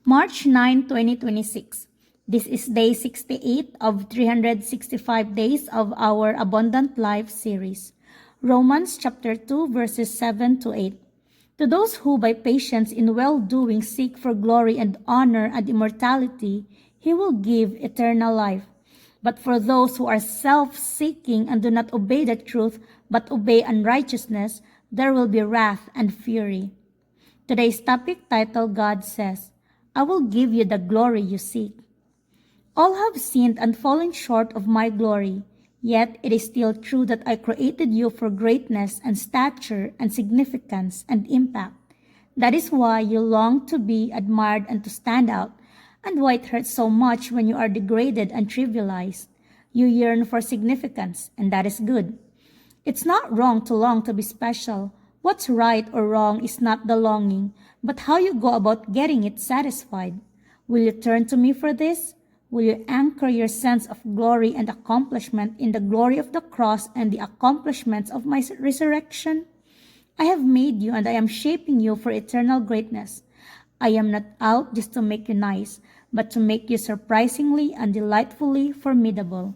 March 9, 2026. This is day 68 of 365 days of our Abundant Life series. Romans chapter 2 verses 7 to 8. To those who by patience in well-doing seek for glory and honor and immortality, he will give eternal life. But for those who are self-seeking and do not obey the truth but obey unrighteousness, there will be wrath and fury. Today's topic titled God Says, I will give you the glory you seek. All have sinned and fallen short of my glory, yet it is still true that I created you for greatness and stature and significance and impact. That is why you long to be admired and to stand out, and why it hurts so much when you are degraded and trivialized. You yearn for significance, and that is good. It's not wrong to long to be special. What's right or wrong is not the longing, but how you go about getting it satisfied. Will you turn to me for this? Will you anchor your sense of glory and accomplishment in the glory of the cross and the accomplishments of my resurrection? I have made you and I am shaping you for eternal greatness. I am not out just to make you nice, but to make you surprisingly and delightfully formidable.